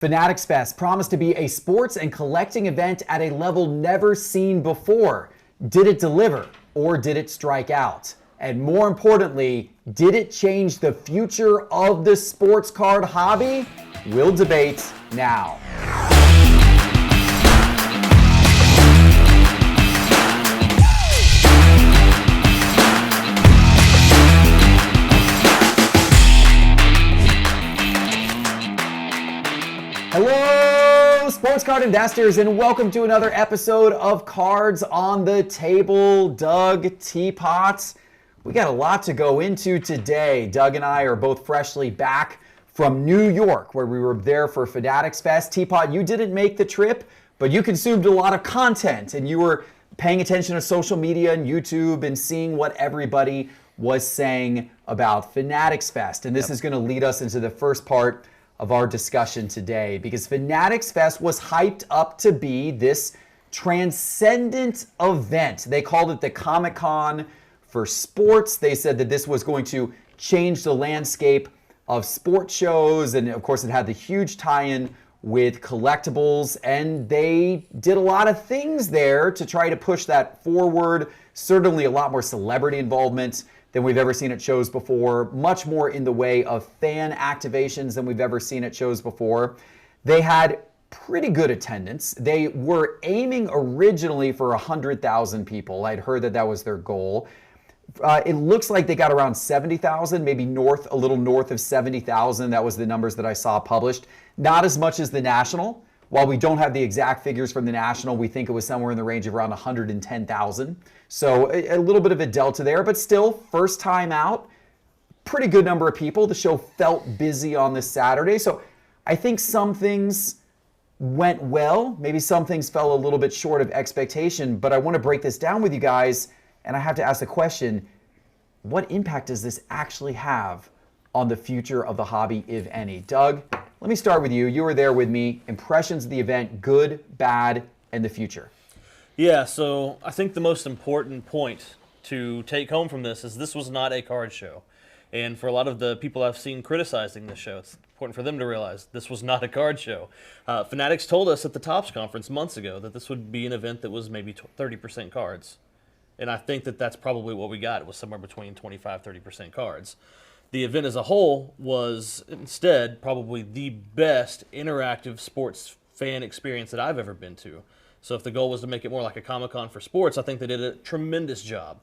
Fanatics Fest promised to be a sports and collecting event at a level never seen before. Did it deliver or did it strike out? And more importantly, did it change the future of the sports card hobby? We'll debate now. Hello, sports card investors, and welcome to another episode of Cards on the Table. Doug, Teapot, we got a lot to go into today. Doug and I are both freshly back from New York, where we were there for Fanatics Fest. Teapot, you didn't make the trip, but you consumed a lot of content, and you were paying attention to social media and YouTube and seeing what everybody was saying about Fanatics Fest. And this is going to lead us into the first part of our discussion today, because Fanatics Fest was hyped up to be this transcendent event. They called it the Comic-Con for sports. They said that this was going to change the landscape of sports shows, and of course it had the huge tie-in with collectibles, and they did a lot of things there to try to push that forward. Certainly a lot more celebrity involvement than we've ever seen at shows before, much more in the way of fan activations than we've ever seen at shows before. They had pretty good attendance. They were aiming originally for 100,000 people. I'd heard that that was their goal. It looks like they got around 70,000, maybe a little north of 70,000. That was the numbers that I saw published. Not as much as the National. While we don't have the exact figures from the National, we think it was somewhere in the range of around 110,000. So a little bit of a delta there, but still, first time out, pretty good number of people. The show felt busy on this Saturday. So I think some things went well. Maybe some things fell a little bit short of expectation, but I want to break this down with you guys. And I have to ask the question, what impact does this actually have on the future of the hobby, if any? Doug, let me start with you. You were there with me. Impressions of the event, good, bad, and the future. Yeah, so I think the most important point to take home from this was not a card show. And for a lot of the people I've seen criticizing this show, it's important for them to realize this was not a card show. Fanatics told us at the Topps conference months ago that this would be an event that was maybe 30% cards. And I think that that's probably what we got. It was somewhere between 25-30% cards. The event as a whole was instead probably the best interactive sports fan experience that I've ever been to. So if the goal was to make it more like a Comic-Con for sports, I think they did a tremendous job.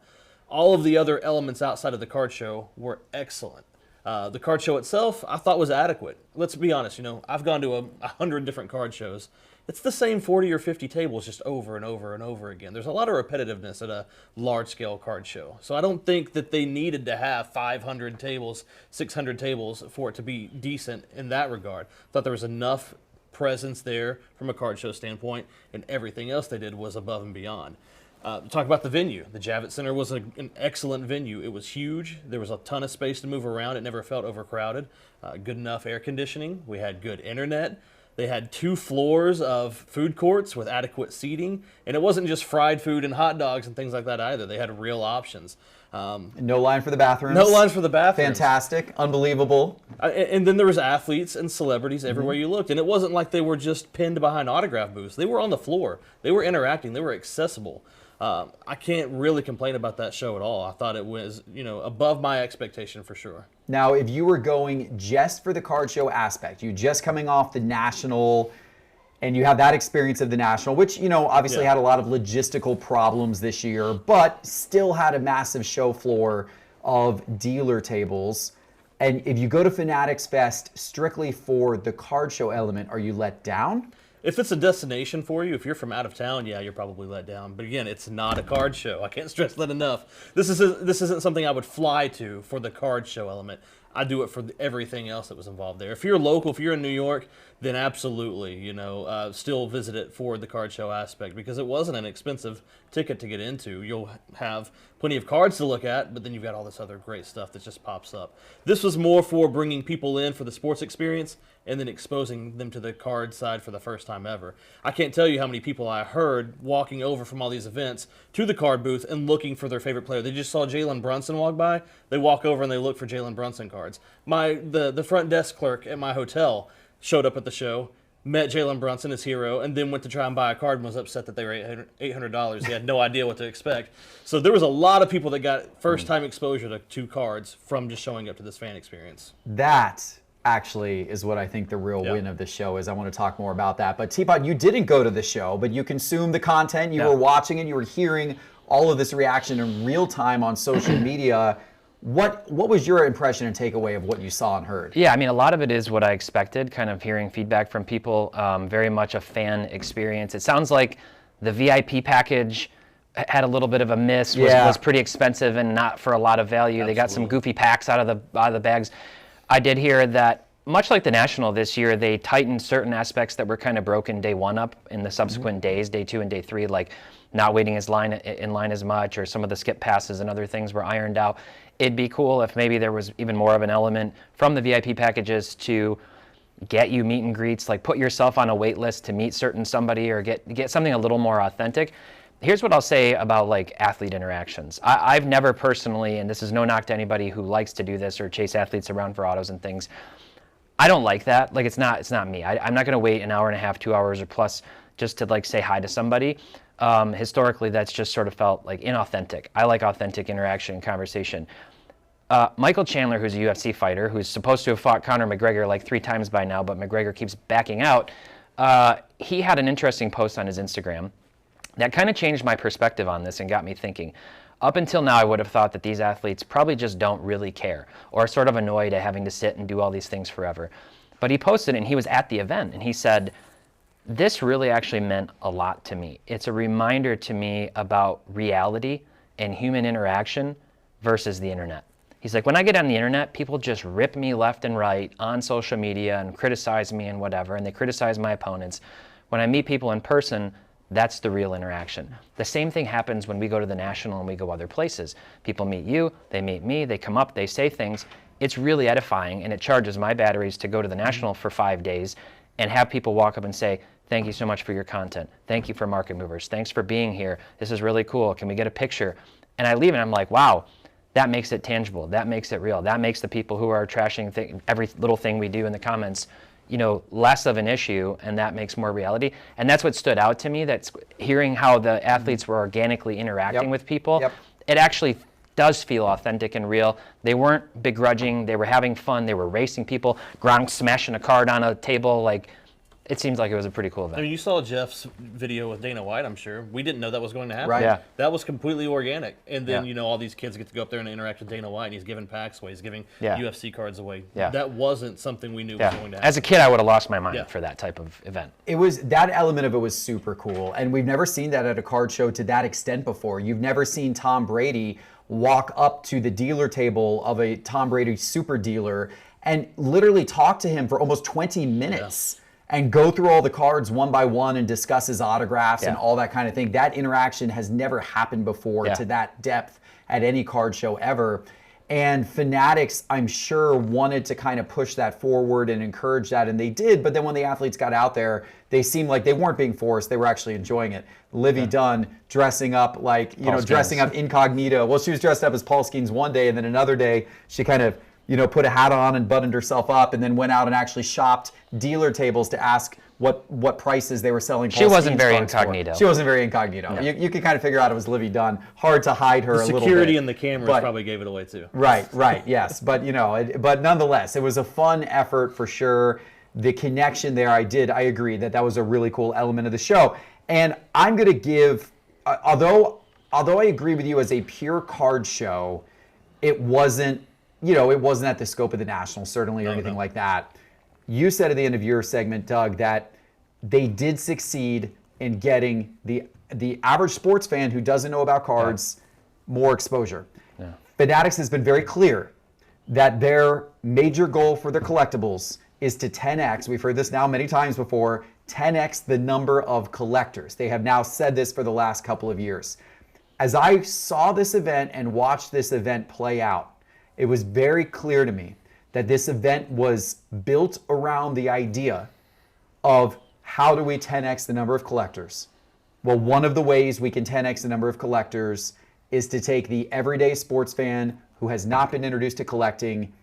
All of the other elements outside of the card show were excellent. The card show itself, I thought was adequate. Let's be honest, I've gone to 100 different card shows. It's the same 40 or 50 tables just over and over and over again. There's a lot of repetitiveness at a large-scale card show. So I don't think that they needed to have 500 tables, 600 tables for it to be decent in that regard. I thought there was enough presence there from a card show standpoint, and everything else they did was above and beyond. Talk about the venue. The Javits Center was an excellent venue. It was huge. There was a ton of space to move around. It never felt overcrowded. Good enough air conditioning. We had good internet. They had 2 floors of food courts with adequate seating, and it wasn't just fried food and hot dogs and things like that either. They had real options. No line for the bathrooms. No lines for the bathrooms. Fantastic. Unbelievable. And then there was athletes and celebrities everywhere you looked. And it wasn't like they were just pinned behind autograph booths. They were on the floor. They were interacting. They were accessible. I can't really complain about that show at all. I thought it was, above my expectation for sure. Now, if you were going just for the card show aspect, you just coming off the National, and you have that experience of the National, which, obviously had a lot of logistical problems this year, but still had a massive show floor of dealer tables. And if you go to Fanatics Fest strictly for the card show element, are you let down? If it's a destination for you, if you're from out of town, yeah, you're probably let down. But again, it's not a card show. I can't stress that enough. This isn't something I would fly to for the card show element. I do it for everything else that was involved there. If you're local, if you're in New York, then absolutely, still visit it for the card show aspect, because it wasn't an expensive ticket to get into. You'll have plenty of cards to look at, but then you've got all this other great stuff that just pops up. This was more for bringing people in for the sports experience and then exposing them to the card side for the first time ever. I can't tell you how many people I heard walking over from all these events to the card booth and looking for their favorite player. They just saw Jalen Brunson walk by. They walk over and they look for Jalen Brunson cards. The front desk clerk at my hotel showed up at the show met Jalen Brunson, his hero, and then went to try and buy a card and was upset that they were $800. He had no idea what to expect. So there was a lot of people that got first-time exposure to 2 cards from just showing up to this fan experience. That actually is what I think the real win of the show is. I want to talk more about that. But Teapot, you didn't go to the show, but you consumed the content. You were watching it. You were hearing all of this reaction in real time on social media. What was your impression and takeaway of what you saw and heard? Yeah, I mean, a lot of it is what I expected, kind of hearing feedback from people, very much a fan experience. It sounds like the VIP package had a little bit of a miss, was pretty expensive and not for a lot of value. Absolutely. They got some goofy packs out of the bags. I did hear that, much like the National this year, they tightened certain aspects that were kind of broken day 1 up in the subsequent days, day 2 and day 3, like not waiting in line as much, or some of the skip passes and other things were ironed out. It'd be cool if maybe there was even more of an element from the VIP packages to get you meet and greets, like put yourself on a wait list to meet somebody or get something a little more authentic. Here's what I'll say about like athlete interactions. I've never personally, and this is no knock to anybody who likes to do this or chase athletes around for autos and things, I don't like that. Like it's not me. I'm not gonna wait an hour and a half, 2 hours or plus just to like say hi to somebody. Historically, that's just sort of felt like inauthentic. I like authentic interaction and conversation. Michael Chandler, who's a UFC fighter, who's supposed to have fought Conor McGregor like 3 times by now, but McGregor keeps backing out, he had an interesting post on his Instagram that kind of changed my perspective on this and got me thinking. Up until now, I would have thought that these athletes probably just don't really care or are sort of annoyed at having to sit and do all these things forever. But he posted and he was at the event and he said, this really actually meant a lot to me. It's a reminder to me about reality and human interaction versus the internet. He's like, when I get on the internet, people just rip me left and right on social media and criticize me and whatever, and they criticize my opponents. When I meet people in person, that's the real interaction. The same thing happens when we go to the National and we go other places. People meet you, they meet me, they come up, they say things. It's really edifying, and it charges my batteries to go to the National for 5 days and have people walk up and say, thank you so much for your content. Thank you for Market Movers. Thanks for being here. This is really cool. Can we get a picture? And I leave and I'm like, wow, that makes it tangible. That makes it real. That makes the people who are trashing every little thing we do in the comments, less of an issue, and that makes more reality. And that's what stood out to me, that's hearing how the athletes were organically interacting with people. It actually does feel authentic and real. They weren't begrudging. They were having fun. They were racing people. Gronk smashing a card on a table. Like, it seems like it was a pretty cool event. I mean, you saw Jeff's video with Dana White, I'm sure. We didn't know that was going to happen. Right. Yeah. That was completely organic. And then, all these kids get to go up there and interact with Dana White, and he's giving packs away. He's giving UFC cards away. Yeah. That wasn't something we knew was going to happen. As a kid, I would have lost my mind for that type of event. That element of it was super cool. And we've never seen that at a card show to that extent before. You've never seen Tom Brady walk up to the dealer table of a Tom Brady super dealer and literally talk to him for almost 20 minutes. And go through all the cards one by one and discuss his autographs and all that kind of thing. That interaction has never happened before to that depth at any card show ever. And Fanatics, I'm sure, wanted to kind of push that forward and encourage that, and they did. But then when the athletes got out there, they seemed like they weren't being forced. They were actually enjoying it. Livy Dunn dressing up like, dressing up incognito. Well, she was dressed up as Paul Skeens one day, and then another day she kind of put a hat on and buttoned herself up, and then went out and actually shopped dealer tables to ask what prices they were selling. She wasn't very incognito. She wasn't very incognito. No. You could kind of figure out it was Livy Dunn. Hard to hide her a little bit. Security and the cameras probably gave it away too. Right, yes. But but nonetheless, it was a fun effort for sure. The connection there, I agree that was a really cool element of the show. And I'm going to give, although I agree with you as a pure card show, it wasn't at the scope of the National, certainly, or anything like that. You said at the end of your segment, Doug, that they did succeed in getting the average sports fan who doesn't know about cards more exposure. Yeah. Fanatics has been very clear that their major goal for their collectibles is to 10x, we've heard this now many times before, 10x the number of collectors. They have now said this for the last couple of years. As I saw this event and watched this event play out, it was very clear to me that this event was built around the idea of how do we 10x the number of collectors? Well, one of the ways we can 10x the number of collectors is to take the everyday sports fan who has not been introduced to collecting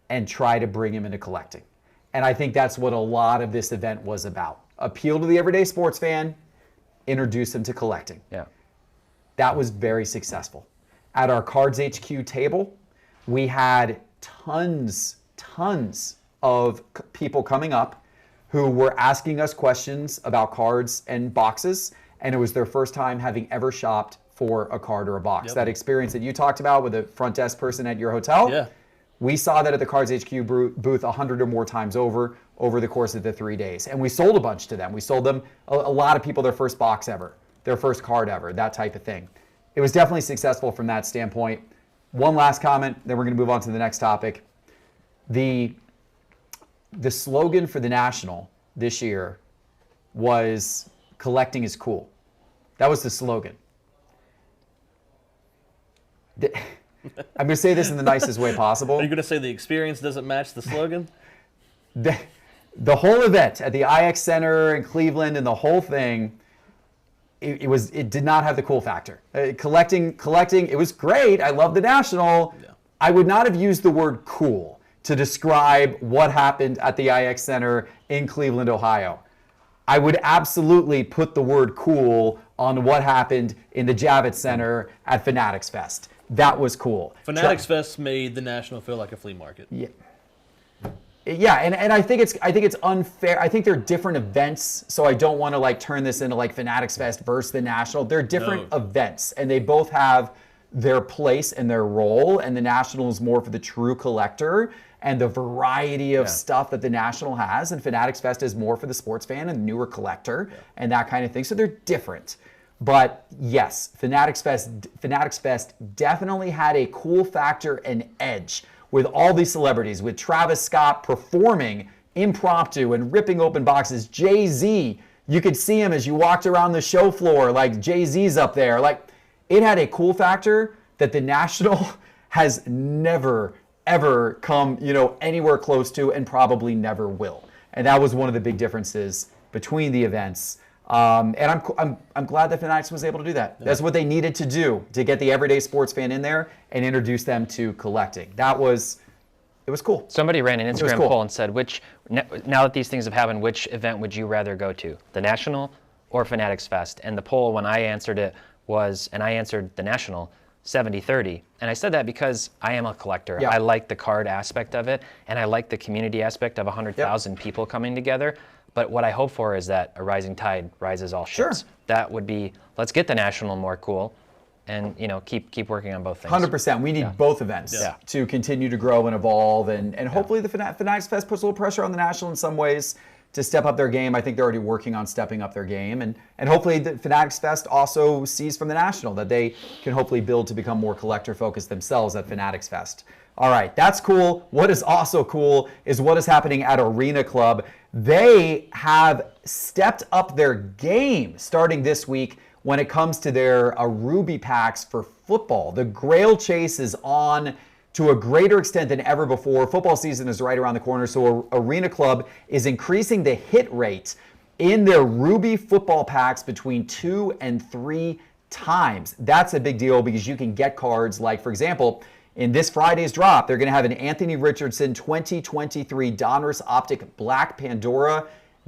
and try to bring him into collecting. And I think that's what a lot of this event was about. Appeal to the everyday sports fan, introduce them to collecting. Yeah. That was very successful. At our Cards HQ table, we had tons of people coming up who were asking us questions about cards and boxes, and it was their first time having ever shopped for a card or a box. Yep. That experience that you talked about with the front desk person at your hotel, Yeah. we saw that at the Cards HQ booth 100 or more times over the course of the 3 days. And we sold a bunch to them. We sold them, a lot of people, their first box ever, their first card ever, that type of thing. It was definitely successful from that standpoint. One last comment, then we're going to move on to the next topic. The slogan for the National this year was "Collecting is cool." That was the slogan. I'm going to say this in the nicest way possible. Are you going to say the experience doesn't match the slogan? The whole event at the IX Center in Cleveland and the whole thing, it did not have the cool factor. Collecting, it was great. I love the National. Yeah. I would not have used the word cool to describe what happened at the IX Center in Cleveland, Ohio. I would absolutely put the word cool on what happened in the Javits Center at Fanatics Fest. That was cool. Fanatics Fest made the National feel like a flea market. Yeah. Yeah, and I think it's unfair. I think they're different events, so I don't want to like turn this into like Fanatics Fest versus the National. They're different events, and they both have their place and their role. And the National is more for the true collector and the variety of stuff that the National has, and Fanatics Fest is more for the sports fan and newer collector and that kind of thing. So they're different. But yes, Fanatics Fest definitely had a cool factor and edge with all these celebrities, with Travis Scott performing impromptu and ripping open boxes. Jay-Z, you could see him as you walked around the show floor, like Jay-Z's up there. Like, it had a cool factor that the National has never, ever come, anywhere close to, and probably never will. And that was one of the big differences between the events. And I'm glad that Fanatics was able to do that. Yeah. That's what they needed to do to get the everyday sports fan in there and introduce them to collecting. It was cool. Somebody ran an Instagram poll and said, now that these things have happened, which event would you rather go to, the National or Fanatics Fest? And the poll, when I answered it, I answered the National, 70-30. And I said that because I am a collector. Yeah. I like the card aspect of it, and I like the community aspect of 100,000 people coming together. But what I hope for is that a rising tide rises all ships. Sure. That would be, let's get the National more cool and keep working on both things. 100%. We need both events to continue to grow and evolve. And hopefully the Fanatics Fest puts a little pressure on the National in some ways to step up their game. I think they're already working on stepping up their game. And hopefully the Fanatics Fest also sees from the National that they can hopefully build to become more collector-focused themselves at Fanatics Fest. All right, that's cool. What is also cool is what is happening at Arena Club. They have stepped up their game starting this week when it comes to their Ruby packs for football. The Grail Chase is on to a greater extent than ever before. Football season is right around the corner, so Arena Club is increasing the hit rate in their Ruby football packs between 2 and 3 times. That's a big deal because you can get cards like, for example, in this Friday's drop, they're going to have an Anthony Richardson 2023 Donruss Optic Black Pandora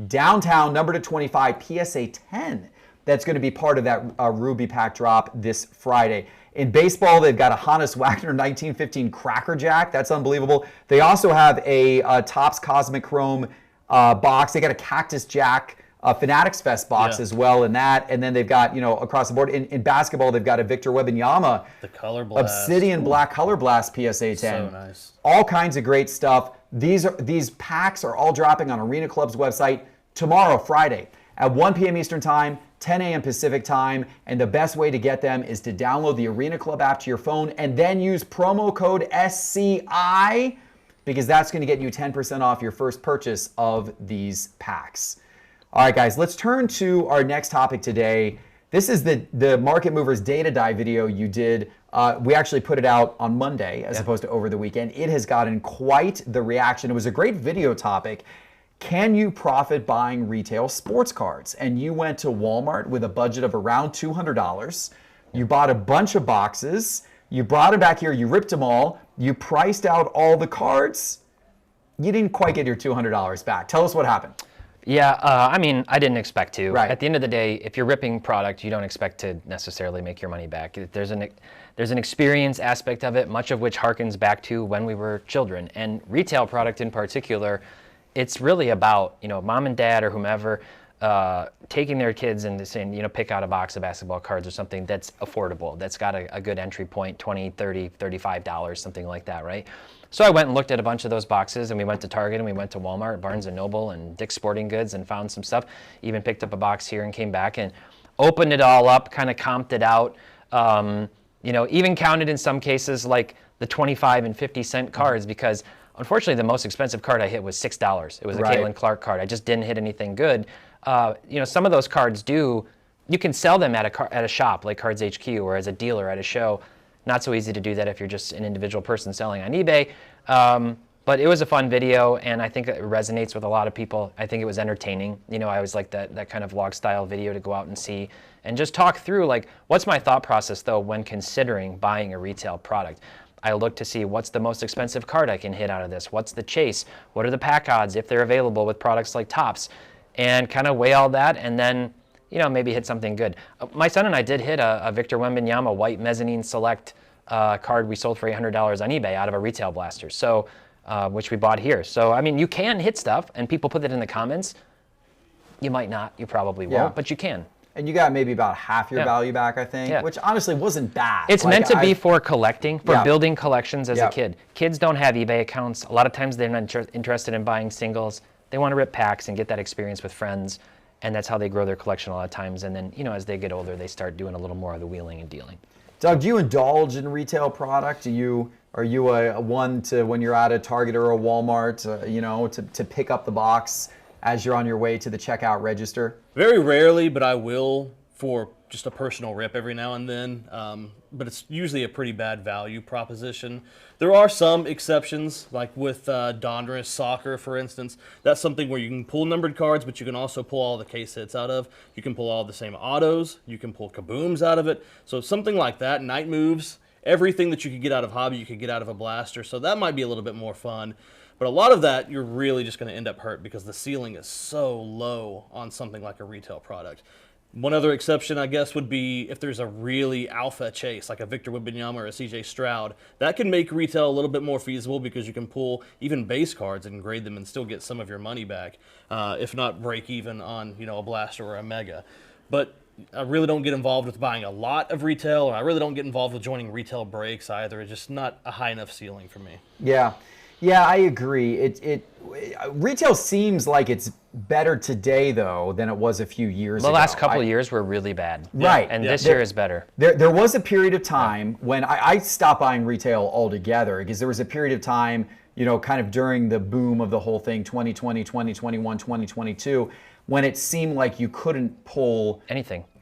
Downtown number to 25 PSA 10. That's going to be part of that Ruby pack drop this Friday. In baseball, they've got a Hannes Wagner 1915 Cracker Jack. That's unbelievable. They also have a Topps Cosmic Chrome box. They got a Cactus Jack Fanatics Fest box as well in that. And then they've got, across the board. In basketball, they've got a Victor Wembanyama the Color Blast. Obsidian Black Color Blast PSA 10. So nice. All kinds of great stuff. These packs are all dropping on Arena Club's website tomorrow, Friday, at 1 p.m. Eastern Time, 10 a.m. Pacific Time. And the best way to get them is to download the Arena Club app to your phone and then use promo code SCI, because that's going to get you 10% off your first purchase of these packs. All right, guys, let's turn to our next topic today. This is the Market Movers Data Dive video you did. We actually put it out on Monday as opposed to over the weekend. It has gotten quite the reaction. It was a great video topic. Can you profit buying retail sports cards? And you went to Walmart with a budget of around $200. You bought a bunch of boxes. You brought them back here. You ripped them all. You priced out all the cards. you didn't quite get your $200 back. Tell us what happened. Yeah, I mean, I didn't expect to. Right. At the end of the day, if you're ripping product, you don't expect to necessarily make your money back. There's an experience aspect of it, much of which harkens back to when we were children. And retail product in particular, it's really about, mom and dad or whomever taking their kids and saying, pick out a box of basketball cards or something that's affordable, that's got a good entry point, $20, $30, $35, something like that, right? So I went and looked at a bunch of those boxes, and we went to Target, and we went to Walmart, Barnes & Noble, and Dick's Sporting Goods, and found some stuff. Even picked up a box here and came back and opened it all up, kind of comped it out. Even counted in some cases like the 25 and 50 cent cards, because unfortunately the most expensive card I hit was $6. It was a Caitlin Clark card. I just didn't hit anything good. Some of those cards you can sell them at a shop like Cards HQ or as a dealer at a show. Not so easy to do that if you're just an individual person selling on eBay. But it was a fun video, and I think it resonates with a lot of people. I think it was entertaining. I always like that kind of vlog style video to go out and see and just talk through, like, what's my thought process though when considering buying a retail product. I look to see what's the most expensive card I can hit out of this. What's the chase? What are the pack odds if they're available with products like Topps? And kind of weigh all that, and then maybe hit something good. My son and I did hit a Victor Wembanyama white mezzanine select card we sold for $800 on eBay out of a retail blaster, so which we bought here. So I mean, you can hit stuff, and people put it in the comments. You might not, you probably won't, but you can. And you got maybe about half your value back, I think, which honestly wasn't bad. It's meant to be for collecting, for building collections as a kid. Kids don't have eBay accounts. A lot of times they're not interested in buying singles. They want to rip packs and get that experience with friends. And that's how they grow their collection a lot of times. And then, as they get older, they start doing a little more of the wheeling and dealing. Doug, do you indulge in retail product? Are you a one to, when you're at a Target or a Walmart, to pick up the box as you're on your way to the checkout register? Very rarely, but I will for just a personal rip every now and then. But it's usually a pretty bad value proposition. There are some exceptions, like with Donruss Soccer, for instance. That's something where you can pull numbered cards, but you can also pull all the case hits out of. You can pull all the same autos. You can pull kabooms out of it. So something like that, night moves, everything that you could get out of hobby, you could get out of a blaster. So that might be a little bit more fun. But a lot of that, you're really just going to end up hurt because the ceiling is so low on something like a retail product. One other exception, I guess, would be if there's a really alpha chase, like a Victor Wembanyama or a CJ Stroud. That can make retail a little bit more feasible because you can pull even base cards and grade them and still get some of your money back, if not break even on a blaster or a mega. But I really don't get involved with buying a lot of retail, or I really don't get involved with joining retail breaks either. It's just not a high enough ceiling for me. Yeah, I agree. Retail seems like it's better today, though, than it was a few years ago. The last couple of years were really bad. Right. And this year is better. There was a period of time when I stopped buying retail altogether, because there was a period of time, kind of during the boom of the whole thing, 2020, 2021, 2022, when it seemed like you couldn't pull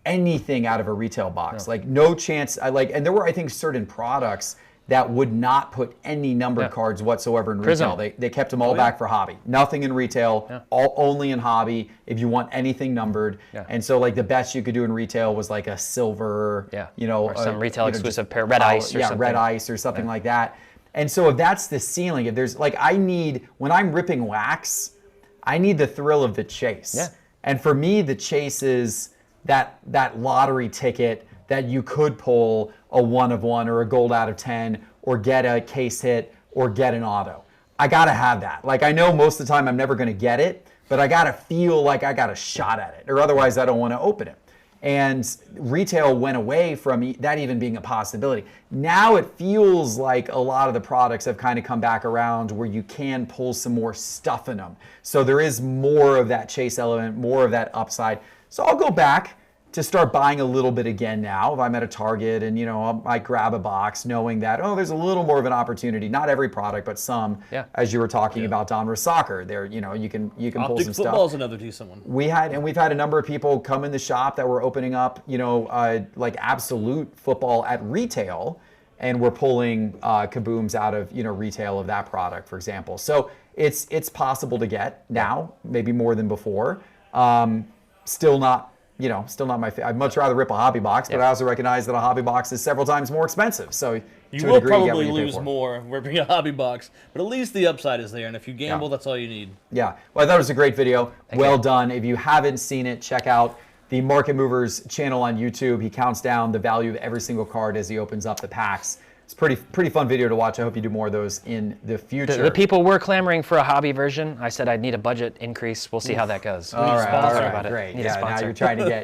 anything out of a retail box. Like, no chance. And there were, I think, certain products that would not put any numbered cards whatsoever in retail. They kept them all back for hobby. Nothing in retail, only in hobby if you want anything numbered. And so, like, the best you could do in retail was like a silver, or some retail exclusive pair, red ice or something. Red ice or something like that. And so if that's the ceiling, if there's, like, when I'm ripping wax, I need the thrill of the chase. And for me, the chase is that lottery ticket that you could pull a 1 of 1 or a gold out of 10 or get a case hit or get an auto. I gotta have that. Like, I know most of the time I'm never gonna get it, but I gotta feel like I got a shot at it, or otherwise I don't wanna open it. And retail went away from that even being a possibility. Now it feels like a lot of the products have kind of come back around where you can pull some more stuff in them. So there is more of that chase element, more of that upside. So I'll go back to start buying a little bit again now. If I'm at a Target and I grab a box knowing that, there's a little more of an opportunity. Not every product, but some. As you were talking about Donruss Soccer, there you can pull some stuff. Football is another decent one. We've had a number of people come in the shop that were opening up, like Absolute football at retail, and we're pulling kabooms out of retail of that product, for example. So it's possible to get now, maybe more than before. Still not still not my favorite. I'd much rather rip a hobby box, but I also recognize that a hobby box is several times more expensive. So you will probably lose more ripping a hobby box, but at least the upside is there. And if you gamble, that's all you need. Yeah. Well, I thought it was a great video. Well done. If you haven't seen it, check out the Market Movers channel on YouTube. He counts down the value of every single card as he opens up the packs. It's pretty fun video to watch. I hope you do more of those in the future. The people were clamoring for a hobby version. I said I'd need a budget increase. We'll see how that goes. All right, great. Yeah,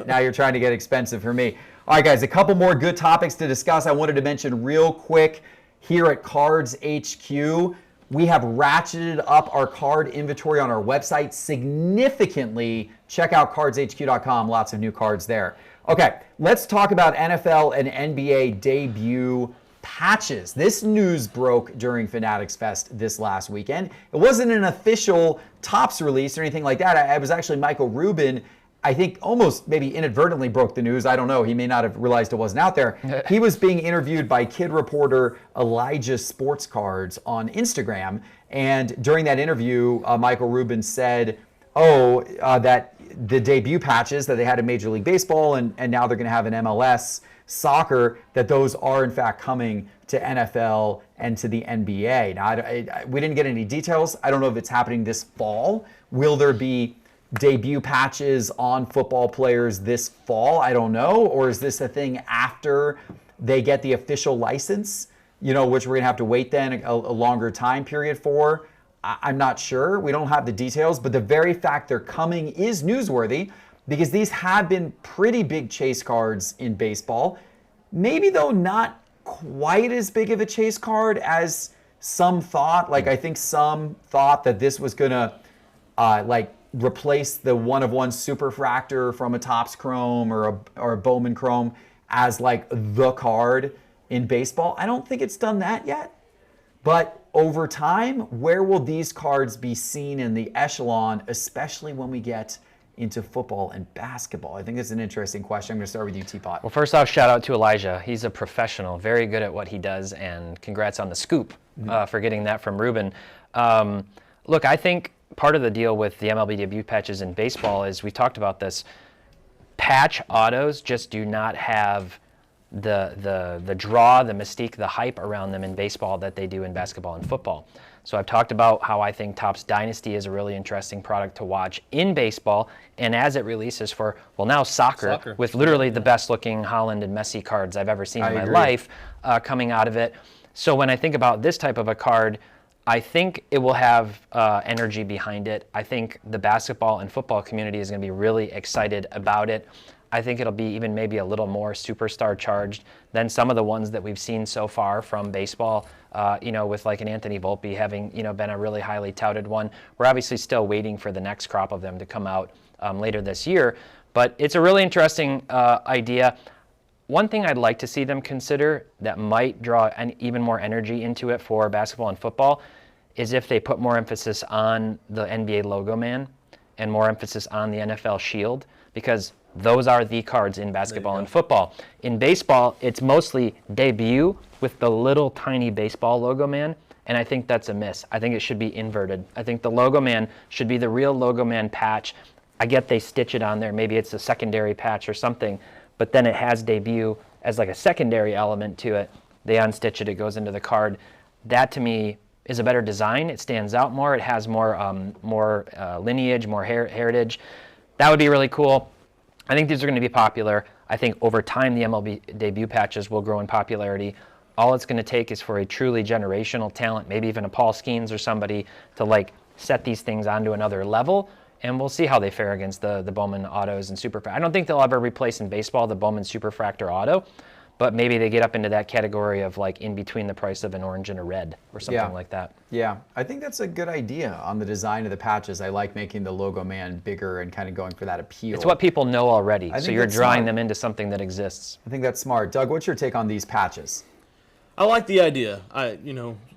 now you're trying to get expensive for me. All right, guys, a couple more good topics to discuss. I wanted to mention real quick here at Cards HQ, we have ratcheted up our card inventory on our website significantly. Check out cardshq.com. Lots of new cards there. Okay, let's talk about NFL and NBA debut patches. This news broke during Fanatics Fest this last weekend. It wasn't an official Topps release or anything like that. It was actually Michael Rubin, I think almost maybe inadvertently broke the news. I don't know. He may not have realized it wasn't out there. He was being interviewed by kid reporter Elijah Sports Cards on Instagram. And during that interview, Michael Rubin said, that the debut patches that they had in Major League Baseball and now they're going to have an MLS soccer, that those are in fact coming to NFL and to the NBA. Now, we didn't get any details. I don't know if it's happening this fall. Will there be debut patches on football players this fall? I don't know. Or is this a thing after they get the official license, which we're going to have to wait then a longer time period for? I'm not sure. We don't have the details, but the very fact they're coming is newsworthy because these have been pretty big chase cards in baseball. Maybe, though, not quite as big of a chase card as some thought. Like, I think some thought that this was going to, replace the one-of-one superfractor from a Topps Chrome or a Bowman Chrome as, the card in baseball. I don't think it's done that yet. But over time, where will these cards be seen in the echelon, especially when we get into football and basketball? I think it's an interesting question. I'm going to start with you, Teapot. Well, first off, shout out to Elijah. He's a professional, very good at what he does, and congrats on the scoop for getting that from Ruben. Look, I think part of the deal with the MLB debut patches in baseball is, we talked about this, patch autos just do not have the draw, the mystique, the hype around them in baseball that they do in basketball and football. So I've talked about how I think Topps Dynasty is a really interesting product to watch in baseball, and as it releases for, now soccer. With literally the best looking Holland and Messi cards I've ever seen in my life coming out of it. So when I think about this type of a card, I think it will have energy behind it. I think the basketball and football community is going to be really excited about it. I think it'll be even maybe a little more superstar charged than some of the ones that we've seen so far from baseball, with like an Anthony Volpe having, been a really highly touted one. We're obviously still waiting for the next crop of them to come out later this year, but it's a really interesting idea. One thing I'd like to see them consider that might draw even more energy into it for basketball and football is if they put more emphasis on the NBA logo man and more emphasis on the NFL shield, because those are the cards in basketball and football. In baseball, it's mostly debut with the little tiny baseball logo man, and I think that's a miss. I think it should be inverted. I think the logo man should be the real logo man patch. I get they stitch it on there. Maybe it's a secondary patch or something, but then it has debut as like a secondary element to it. They unstitch it, it goes into the card. That to me is a better design. It stands out more. It has more lineage, more heritage. That would be really cool. I think these are going to be popular. I think over time the MLB debut patches will grow in popularity. All it's going to take is for a truly generational talent, maybe even a Paul Skeens or somebody, to set these things onto another level, and we'll see how they fare against the Bowman autos and Superfractor. I don't think they'll ever replace in baseball the Bowman Superfractor auto, but maybe they get up into that category of in between the price of an orange and a red or something like that. Yeah, I think that's a good idea on the design of the patches. I like making the logo man bigger and kind of going for that appeal. It's what people know already, so you're drawing them into something that exists. I think that's smart. Doug, what's your take on these patches? I like the idea.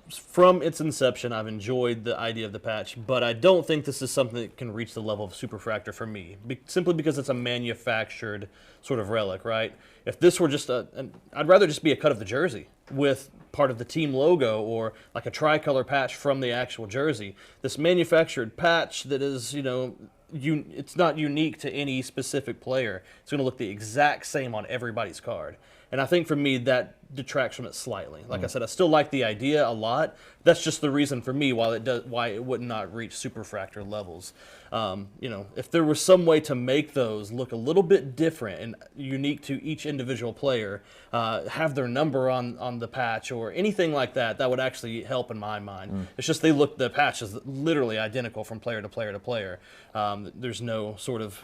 From its inception, I've enjoyed the idea of the patch, but I don't think this is something that can reach the level of Superfractor for me, simply because it's a manufactured sort of relic, right? If this were just I'd rather just be a cut of the jersey with part of the team logo or like a tricolor patch from the actual jersey. This manufactured patch that is, it's not unique to any specific player. It's going to look the exact same on everybody's card. And I think for me that detracts from it slightly. Like I said, I still like the idea a lot. That's just the reason for me why it would not reach superfractor levels. If there was some way to make those look a little bit different and unique to each individual player, have their number on the patch or anything like that, that would actually help in my mind. It's just the patch is literally identical from player to player to player. There's no sort of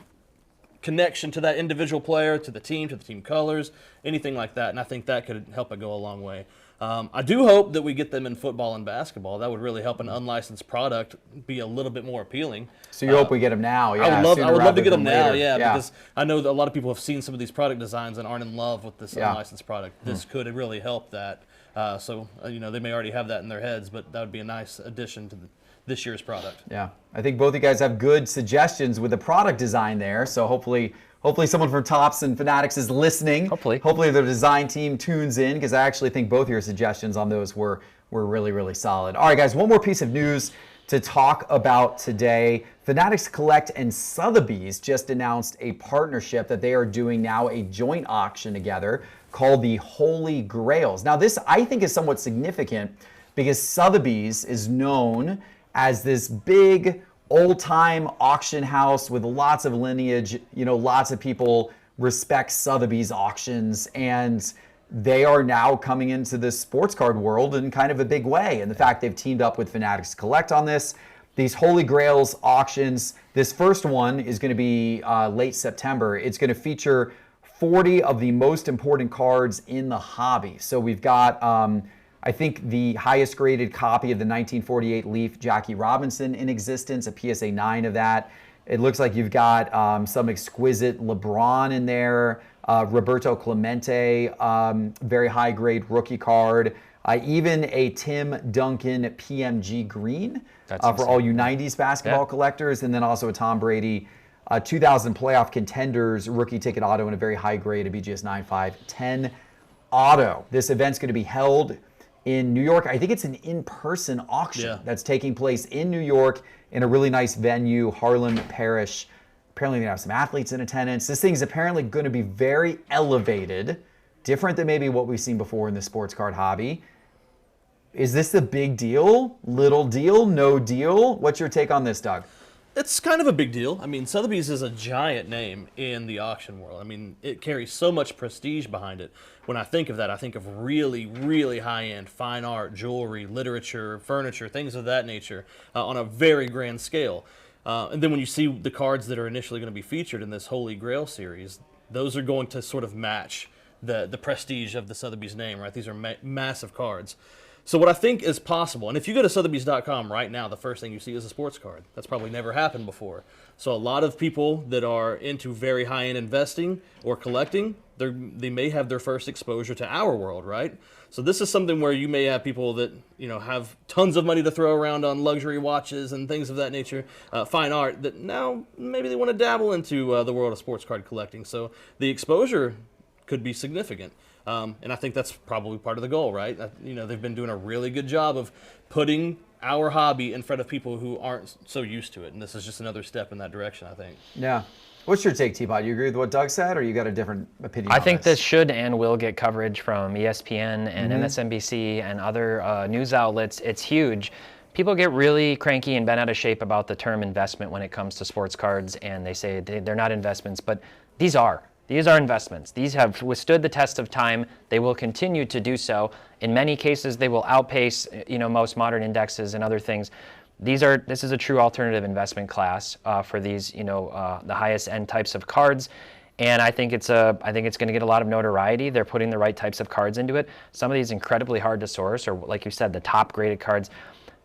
connection to that individual player, to the team colors, anything like that. And I think that could help it go a long way. I do hope that we get them in football and basketball. That would really help an unlicensed product be a little bit more appealing. So you hope we get them now? Yeah, I would love to get them now, later. because I know that a lot of people have seen some of these product designs and aren't in love with this unlicensed product. This could really help that. They may already have that in their heads, but that would be a nice addition to this year's product. Yeah, I think both you guys have good suggestions with the product design there. So hopefully someone from Topps and Fanatics is listening. Hopefully the design team tunes in, because I actually think both of your suggestions on those were really, really solid. All right, guys, one more piece of news to talk about today. Fanatics Collect and Sotheby's just announced a partnership that they are doing now, a joint auction together called the Holy Grails. Now this, I think, is somewhat significant because Sotheby's is known as this big old-time auction house with lots of lineage. Lots of people respect Sotheby's auctions, and they are now coming into the sports card world in kind of a big way. And the fact they've teamed up with Fanatics Collect on this, these Holy Grails auctions, this first one is going to be late September. It's going to feature 40 of the most important cards in the hobby. So we've got I think the highest graded copy of the 1948 Leaf Jackie Robinson in existence, a PSA 9 of that. It looks like you've got some exquisite LeBron in there, Roberto Clemente, very high grade rookie card, even a Tim Duncan PMG green for all you 90s basketball collectors, and then also a Tom Brady 2000 playoff contenders rookie ticket auto and a very high grade, a BGS 9510 auto. This event's going to be held in New York. I think it's an in-person auction that's taking place in New York in a really nice venue, Harlem Parish. Apparently they have some athletes in attendance. This thing's apparently going to be very elevated, different than maybe what we've seen before in the sports card hobby. Is this a big deal? Little deal? No deal? What's your take on this, Doug? It's kind of a big deal. I mean, Sotheby's is a giant name in the auction world. I mean, it carries so much prestige behind it. When I think of that, I think of really, really high-end fine art, jewelry, literature, furniture, things of that nature on a very grand scale. And then when you see the cards that are initially going to be featured in this Holy Grail series, those are going to sort of match the prestige of the Sotheby's name, right? These are massive cards. So what I think is possible, and if you go to Sotheby's.com right now, the first thing you see is a sports card. That's probably never happened before. So a lot of people that are into very high-end investing or collecting, they may have their first exposure to our world, right? So this is something where you may have people that have tons of money to throw around on luxury watches and things of that nature, fine art, that now maybe they want to dabble into the world of sports card collecting. So the exposure could be significant. And I think that's probably part of the goal, right? They've been doing a really good job of putting our hobby in front of people who aren't so used to it. And this is just another step in that direction, I think. Yeah. What's your take, Teapot? You agree with what Doug said, or you got a different opinion? I think this should and will get coverage from ESPN and MSNBC and other news outlets. It's huge. People get really cranky and bent out of shape about the term investment when it comes to sports cards, and they say they're not investments, but these are. These are investments. These have withstood the test of time. They will continue to do so. In many cases, they will outpace, most modern indexes and other things. This is a true alternative investment class for these, the highest end types of cards. And I think it's going to get a lot of notoriety. They're putting the right types of cards into it. Some of these incredibly hard to source, or like you said, the top graded cards.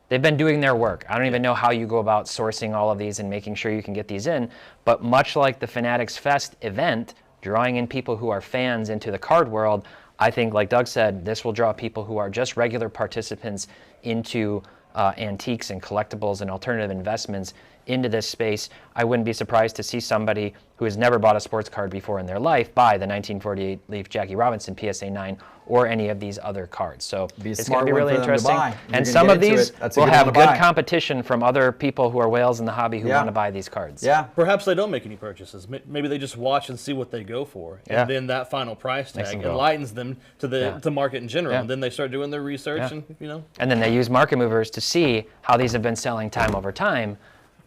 They've been doing their work. I don't even know how you go about sourcing all of these and making sure you can get these in. But much like the Fanatics Fest event, drawing in people who are fans into the card world, I think, like Doug said, this will draw people who are just regular participants into antiques and collectibles and alternative investments into this space, I wouldn't be surprised to see somebody who has never bought a sports card before in their life buy the 1948 Leaf Jackie Robinson PSA 9 or any of these other cards. So it's going to be really interesting. And some of these will have good competition from other people who are whales in the hobby who want to buy these cards. Yeah. Perhaps they don't make any purchases. Maybe they just watch and see what they go for. And then that final price tag enlightens them to the market in general. And then they start doing their research and, And then they use market movers to see how these have been selling time over time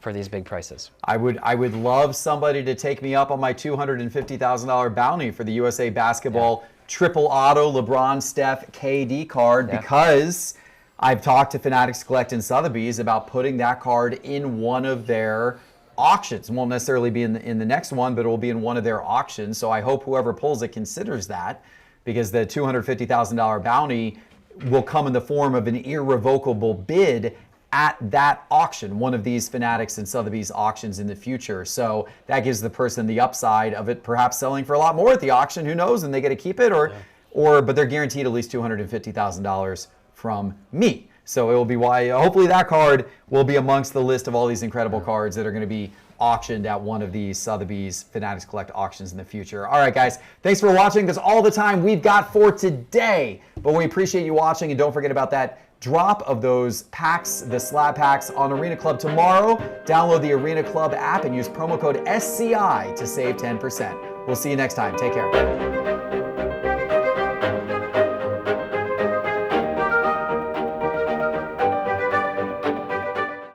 for these big prices. I would love somebody to take me up on my $250,000 bounty for the USA Basketball triple auto LeBron, Steph, KD card because I've talked to Fanatics Collect and Sotheby's about putting that card in one of their auctions. It won't necessarily be in the next one, but it will be in one of their auctions. So I hope whoever pulls it considers that, because the $250,000 bounty will come in the form of an irrevocable bid at that auction, one of these Fanatics and Sotheby's auctions in the future. So that gives the person the upside of it perhaps selling for a lot more at the auction, who knows, and they get to keep it, but they're guaranteed at least $250,000 from me. So it will be why, hopefully that card will be amongst the list of all these incredible cards that are going to be auctioned at one of these Sotheby's Fanatics Collect auctions in the future. All right, guys, thanks for watching. That's all the time we've got for today, but we appreciate you watching, and don't forget about that drop of those packs, the slab packs on Arena Club tomorrow. Download the Arena Club app and use promo code SCI to save 10%. We'll see you next time. Take care.